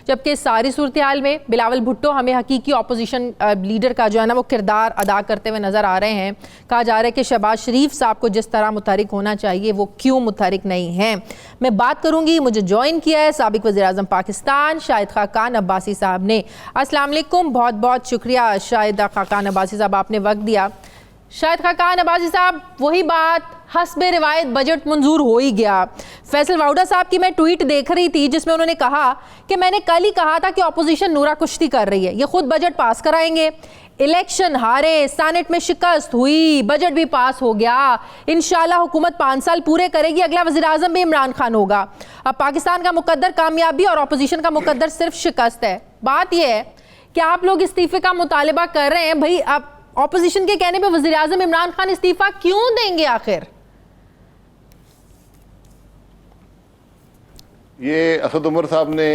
जबकि सारी सूरत हाल में बिलावल भुट्टो हमें हकीकी अपोजिशन लीडर का जो है ना वो किरदार अदा करते हुए नज़र आ रहे हैं। कहा जा रहा है कि शहबाज शरीफ साहब को जिस तरह मुतहरिक होना चाहिए वो क्यों मुतहरिक नहीं हैं। मैं बात करूँगी, मुझे ज्वाइन किया है साबिक वज़ीर-ए-आज़म पाकिस्तान शाहिद खाकान अब्बासी साहब ने। अस्सलाम वालेकुम, बहुत बहुत शुक्रिया शाहिद खाकान अब्बासी साहब, आपने वक्त दिया। शाहिद खाकान अब्बासी साहब, वही बात, हस्बे रिवायत बजट मंजूर हो ही गया। फैसल वाउडा साहब की मैं ट्वीट देख रही थी जिसमें उन्होंने कहा कि मैंने कल ही कहा था कि अपोजिशन नूरा कुश्ती कर रही है, ये खुद बजट पास कराएंगे, इलेक्शन हारे, सेनेट में शिकस्त हुई, बजट भी पास हो गया, इंशाल्लाह हुकूमत 5 साल पूरे करेगी, अगला वज़ीर आज़म भी इमरान खान होगा। अब पाकिस्तान का मुकद्दर कामयाबी और अपोजिशन का मुकद्दर सिर्फ शिकस्त है। बात यह है कि आप लोग इस्तीफे का मुतालबा कर रहे हैं, भाई अब ऑपोजिशन के कहने पे वज़ीर आज़म इमरान खान इस्तीफा क्यों देंगे आखिर? ये असद उमर साहब ने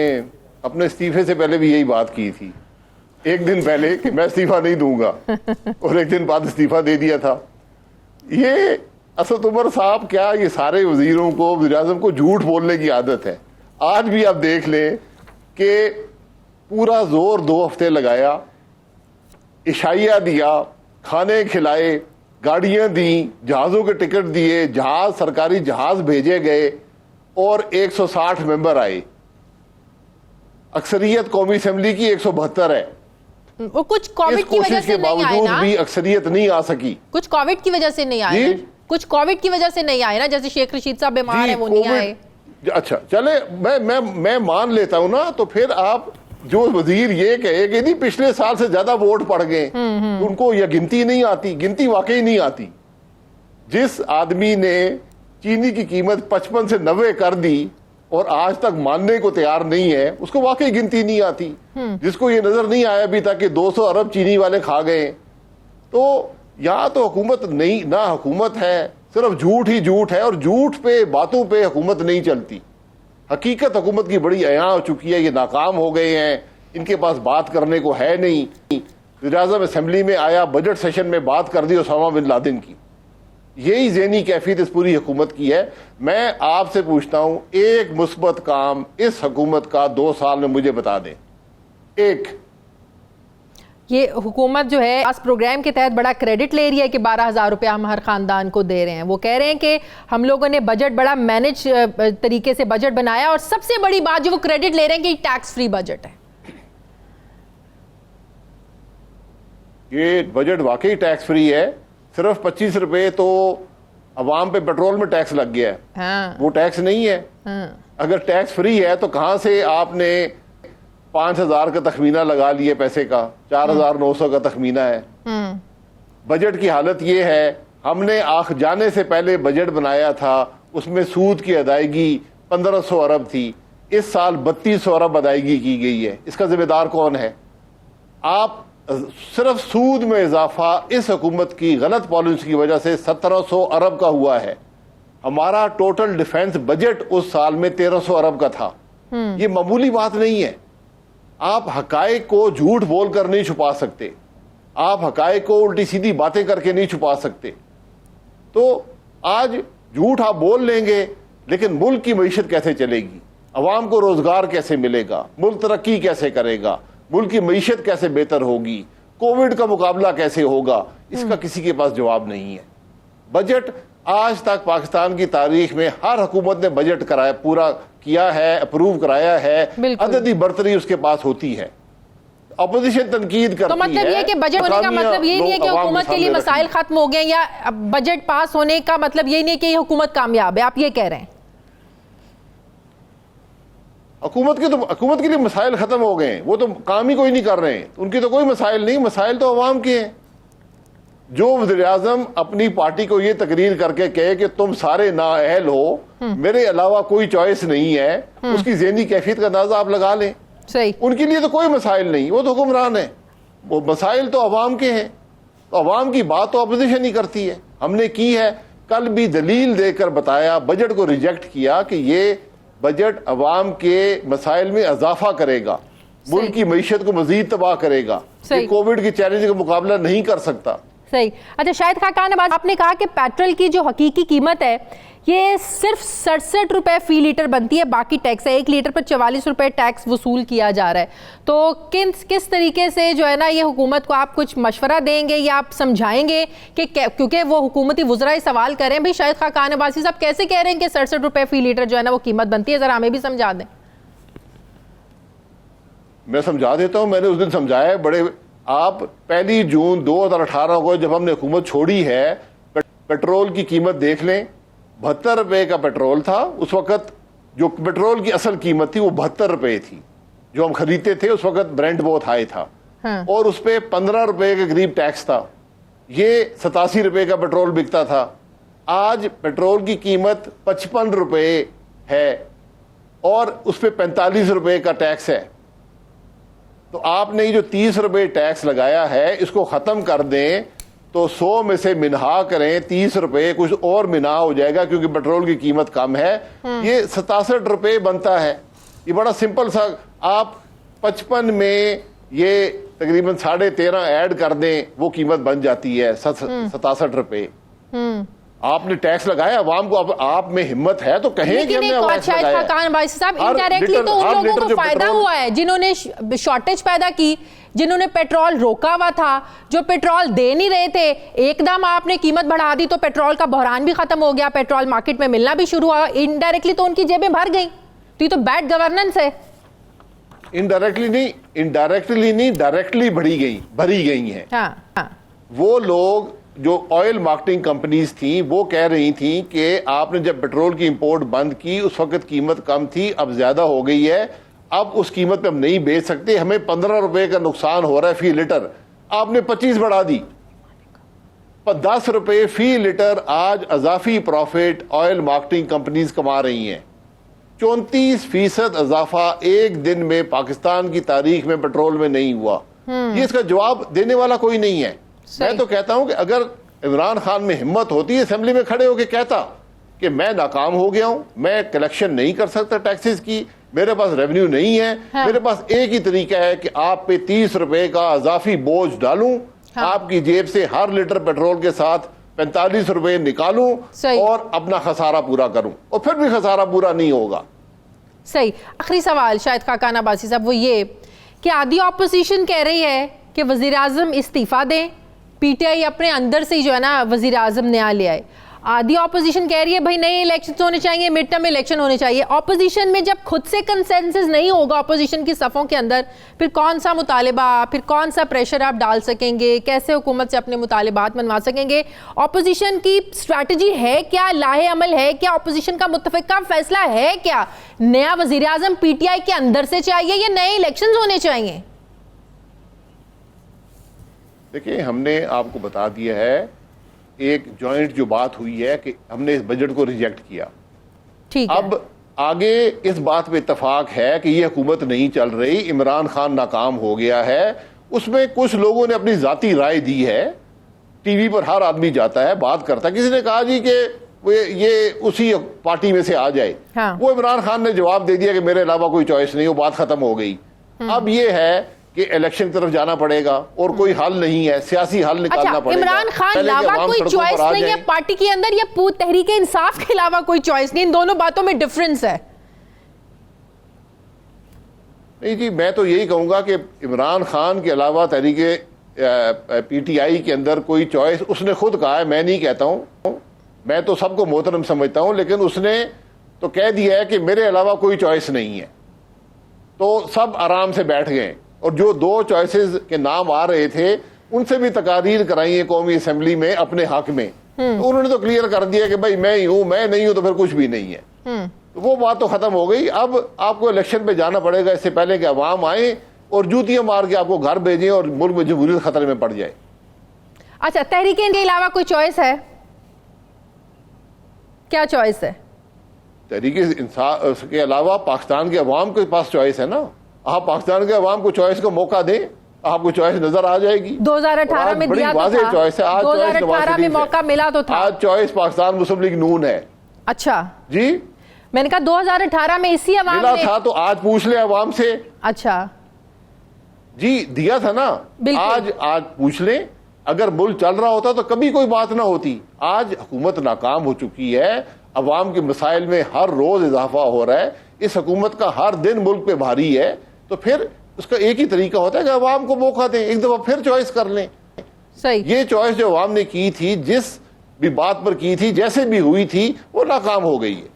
अपने इस्तीफे से पहले भी यही बात की थी, एक दिन पहले, कि मैं इस्तीफा नहीं दूंगा और एक दिन बाद इस्तीफा दे दिया था। ये असद उमर साहब, क्या ये सारे वजीरों को, वज़ीर आज़म को झूठ बोलने की आदत है। आज भी आप देख लें कि पूरा जोर 2 हफ्ते लगाया, इशाइया दिया, खाने खिलाए, गाड़ियां दी, जहाज़ों के टिकट दिए, जहाज, सरकारी जहाज भेजे गए और 160 मेंबर आए। अक्सरियत कौमी असेंबली की 172 है। वो कुछ कोविड की वजह से नहीं आए ना, भी अक्सरियत नहीं आ सकी, कुछ कोविड की वजह से नहीं आए, कुछ कोविड की वजह से नहीं आए ना, जैसे शेख रशीद साहब बीमार है वो नहीं आए। अच्छा चले, मैं मान लेता हूं ना, तो फिर आप जो वजीर ये कहे कि नहीं पिछले साल से ज्यादा वोट पड़ गए, उनको यह गिनती नहीं आती। गिनती वाकई नहीं आती। जिस आदमी ने चीनी की कीमत 55 से 90 कर दी और आज तक मानने को तैयार नहीं है, उसको वाकई गिनती नहीं आती। जिसको ये नजर नहीं आया अभी तक कि 200 अरब चीनी वाले खा गए। तो यहाँ तो हुकूमत नहीं, ना हुकूमत है, सिर्फ झूठ ही झूठ है, और झूठ पे, बातों पे हुकूमत नहीं चलती। हकीकत हुकूमत की बड़ी अयां हो चुकी है, ये नाकाम हो गए हैं, इनके पास बात करने को है नहीं। वज़ीर-ए-आज़म असेंबली में आया, बजट सेशन में बात कर दी ओसामा बिन लादेन की। यही ज़हनी कैफियत इस पूरी हुकूमत की है। मैं आपसे पूछता हूं, एक मुस्बत काम इस हुकूमत का 2 साल में मुझे बता दें। एक, ये हुकूमत जो है इस प्रोग्राम के तहत बड़ा क्रेडिट ले रही है कि 12,000 रुपया हम हर खानदान को दे रहे हैं। वो कह रहे हैं कि हम लोगों ने बजट बड़ा मैनेज तरीके से बजट बनाया, और सबसे बड़ी बात जो वो क्रेडिट ले रहे हैं कि टैक्स फ्री बजट है। ये बजट वाकई टैक्स फ्री है। सिर्फ 25 रुपए तो अवाम पे पेट्रोल में टैक्स लग गया है। हाँ। वो टैक्स नहीं है। हाँ। अगर टैक्स फ्री है तो कहां से आपने 5,000 का तखमीना लगा लिए पैसे का, 4,900 का तखमीना है। बजट की हालत ये है, हमने आख जाने से पहले बजट बनाया था, उसमें सूद की अदायगी 1,500 अरब थी। इस साल 3,200 अरब अदायगी की गई है। इसका जिम्मेदार कौन है? आप सिर्फ सूद में इजाफा इस हुकूमत की गलत पॉलिसी की वजह से 1,700 अरब का हुआ है। हमारा टोटल डिफेंस बजट उस साल में 1,300 अरब का था। ये मामूली बात नहीं है। आप हकायक को झूठ बोलकर नहीं छुपा सकते, आप हकायक को उल्टी सीधी बातें करके नहीं छुपा सकते। तो आज झूठ आप बोल लेंगे, लेकिन मुल्क की मईशत कैसे चलेगी, अवाम को रोजगार कैसे मिलेगा, मुल्क तरक्की कैसे करेगा, मुल्क की मईशत कैसे बेहतर होगी, कोविड का मुकाबला कैसे होगा, इसका किसी के पास जवाब नहीं है। बजट आज तक पाकिस्तान की तारीख में हर हुकूमत ने बजट कराया, पूरा किया है, अप्रूव कराया है, अददी बर्तरी उसके पास होती है। अपोजिशन तनकीद करती है। तो मतलब ये कि बजट होने का मतलब ये नहीं है कि हुकूमत के लिए मसाइल खत्म हो गए, या बजट पास होने का मतलब ये नहीं है कि हुकूमत कामयाब है, आप ये कह रहे हैं? हुकूमत के लिए मसाइल खत्म हो गए, वो तो काम ही कोई नहीं कर रहे हैं, उनकी तो कोई मसाइल नहीं, मसाइल तो अवाम के हैं। जो वज़ीर-ए-आज़म अपनी पार्टी को ये तकरीर करके कहे कि तुम सारे नाअहल हो, मेरे अलावा कोई चॉइस नहीं है, उसकी ज़हनी कैफियत का अंदाजा आप लगा लें। सही। उनके लिए तो कोई मसाइल नहीं, वो तो हुक्मरान है, वो मसाइल तो अवाम के हैं। तो अवाम की बात तो अपोजिशन ही करती है। हमने की है, कल भी दलील देकर बताया, बजट को रिजेक्ट किया कि ये बजट अवाम के मसाइल में इजाफा करेगा, मुल्क की मईशत को मजीद तबाह करेगा, कोविड के चैलेंज का मुकाबला नहीं कर सकता। सही। अच्छा शाहिद खाकान, आपने कहा कि पेट्रोल की जो हकीकी कीमत है ये सिर्फ 67 रुपए फी लीटर बनती है, बाकी टैक्स है। 1 लीटर पर 44 रुपए टैक्स वसूल किया जा रहा है। तो किस तरीके से जो है ना ये हुकूमत को आप कुछ मशवरा देंगे या आप समझाएंगे कि क्योंकि वो हुकूमती वुज़रा सवाल करें भाई शाहिद खाकान अब्बासी साहब कैसे कह रहे हैं कि 67 रुपए फी लीटर जो है ना वो कीमत बनती है, जरा हमें भी समझा दें। मैं समझा देता हूं, मैंने उस दिन समझाया है बड़े। आप 1 जून 2018 को जब हमने हुकूमत छोड़ी है, पेट्रोल की कीमत देख लें, 72 रुपए का पेट्रोल था उस वक्त। जो पेट्रोल की असल कीमत थी वो 72 रुपए थी जो हम खरीदते थे उस वक्त। ब्रेंट बहुत हाई था। हाँ। और उस पर 15 रुपए के करीब टैक्स था। ये 87 रुपए का पेट्रोल बिकता था। आज पेट्रोल की कीमत 55 रुपए है और उस पर 45 रुपए का टैक्स है। तो आपने ये जो 30 रुपए टैक्स लगाया है इसको खत्म कर दें तो 100 में से मिनहा करें 30 रुपए, कुछ और मिनहा हो जाएगा क्योंकि पेट्रोल की कीमत कम है। ये 67 रुपए बनता है। ये बड़ा सिंपल सा। आप 55 में ये तकरीबन 13.5 ऐड कर दें, वो कीमत बन जाती है 67 रुपए। आपने टैक्स लगाया अवाम को। आप में हिम्मत है तो कहें कि हमने टैक्स लगाया। खाकान अब्बासी साहब, इनडायरेक्टली तो उन लोगों को फायदा हुआ है जिन्होंने शॉर्टेज पैदा की, जिन्होंने पेट्रोल रोका हुआ था, जो पेट्रोल दे नहीं रहे थे। एकदम आपने कीमत बढ़ा दी तो पेट्रोल का बहरान भी खत्म हो गया, पेट्रोल मार्केट में मिलना भी शुरू हुआ। इनडायरेक्टली तो उनकी जेबें भर गई। तो ये तो बैड गवर्नेंस है। इनडायरेक्टली नहीं, डायरेक्टली भरी गई हैं। हाँ। वो लोग जो ऑयल मार्केटिंग कंपनीज थी वो कह रही थी कि आपने जब पेट्रोल की इंपोर्ट बंद की उस वक्त कीमत कम थी, अब ज्यादा हो गई है, अब उस कीमत पे हम नहीं बेच सकते, हमें 15 रुपए का नुकसान हो रहा है फी लीटर। आपने 25 बढ़ा दी, 10 रुपए फी लीटर आज अजाफी प्रॉफिट ऑयल मार्केटिंग कंपनीज कमा रही हैं। 34% इजाफा एक दिन में पाकिस्तान की तारीख में पेट्रोल में नहीं हुआ। ये इसका जवाब देने वाला कोई नहीं है। मैं तो कहता हूं कि अगर इमरान खान में हिम्मत होती, असेंबली में खड़े होकर कहता कि मैं नाकाम हो गया हूं, मैं कलेक्शन नहीं कर सकता टैक्सेस की, मेरे पास रेवेन्यू नहीं है। हाँ। मेरे पास एक ही तरीका है कि आप पे 30 रुपए का इजाफी बोझ डालूं। हाँ। आपकी जेब से हर लीटर पेट्रोल के साथ 45 रुपए निकालूं और अपना खसारा पूरा करूं, और फिर भी खसारा पूरा नहीं होगा। सही। आखिरी सवाल शाहिद खाकान अब्बासी साहब, वो ये कि आधी ऑपोजिशन कह रही है कि वजीर आजम इस्तीफा दें, पीटीआई अपने अंदर से ही जो है ना वजीर आजम नया ले आए। आधी ऑपोजिशन कह रही है भाई नए इलेक्शन होने चाहिए, मिड टर्म इलेक्शन होने चाहिए। ऑपोजिशन में जब खुद से कंसेंसस नहीं होगा ऑपोजिशन की सफ़ों के अंदर, फिर कौन सा मुतालिबा, फिर कौन सा प्रेशर आप डाल सकेंगे, कैसे हुकूमत से अपने मुतालिबात मनवा सकेंगे? ऑपोजिशन की स्ट्रैटेजी है क्या, लाहे अमल है क्या, ऑपोजिशन का मुत्तफ़िका फैसला है क्या? नया वजीर आजम पीटीआई के अंदर से चाहिए या नए इलेक्शन होने चाहिए? देखिए, हमने आपको बता दिया है, एक जॉइंट जो बात हुई है कि हमने इस बजट को रिजेक्ट किया। ठीक है। अब आगे इस बात पे इत्तफाक है कि ये हुकूमत नहीं चल रही, इमरान खान नाकाम हो गया है। उसमें कुछ लोगों ने अपनी जाती राय दी है। टीवी पर हर आदमी जाता है, बात करता है। किसी ने कहा जी कि ये उसी पार्टी में से आ जाए। हाँ। वो इमरान खान ने जवाब दे दिया कि मेरे अलावा कोई चॉइस नहीं, वो बात खत्म हो गई। अब ये है कि इलेक्शन की तरफ जाना पड़ेगा और कोई हल नहीं है, सियासी हल निकालना पड़ेगा। इमरान खान अलावा कोई चॉइस नहीं है पार्टी के अंदर, या तहरीक इंसाफ के अलावा कोई चॉइस नहीं? इन दोनों बातों में डिफरेंस है। नहीं जी, मैं तो यही कहूंगा कि इमरान खान के अलावा तहरीक पीटीआई के अंदर कोई चॉइस, उसने खुद कहा है, मैं नहीं कहता हूं, मैं तो सबको मोहतरम समझता हूं, लेकिन उसने तो कह दिया है कि मेरे अलावा कोई चॉइस नहीं है। तो सब आराम से बैठ गए और जो 2 चॉइसेस के नाम आ रहे थे उनसे भी तकारीर कराई है कौमी असेंबली में अपने हक में। तो उन्होंने तो क्लियर कर दिया कि भाई मैं ही हूं, मैं नहीं हूं तो फिर कुछ भी नहीं है। तो वो बात तो खत्म हो गई। अब आपको इलेक्शन पे जाना पड़ेगा इससे पहले कि अवाम आए और जूतियां मार के आपको घर भेजें और मुल्क में जमहूरियत खतरे में पड़ जाए। अच्छा, तहरीक के अलावा कोई चॉइस है? क्या चॉइस है? तहरीक इंसाफ के अलावा पाकिस्तान के अवाम के पास चॉइस है ना। आप पाकिस्तान के अवाम को चॉइस का मौका दें, आपको चॉइस नजर आ जाएगी। 2018 में दिया तो था। चॉइस है। आज 2018 में मौका मिला तो था। आज चॉइस पाकिस्तान मुस्लिम लीग नून है। अच्छा जी, मैंने कहा 2018 में इसी अवाम मिला था, तो आज पूछ ले अवाम से। अच्छा जी, दिया था ना। आज पूछ लें, अगर मुल्क चल रहा होता तो कभी कोई बात ना होती। आज हुकूमत नाकाम हो चुकी है, अवाम के मसाइल में हर रोज इजाफा हो रहा है, इस हुकूमत का हर दिन मुल्क पे भारी है, तो फिर उसका एक ही तरीका होता है कि अवाम को मौका दें, एक दफा फिर चॉइस कर लें। सही। ये चॉइस जो अवाम ने की थी, जिस भी बात पर की थी, जैसे भी हुई थी, वो नाकाम हो गई है।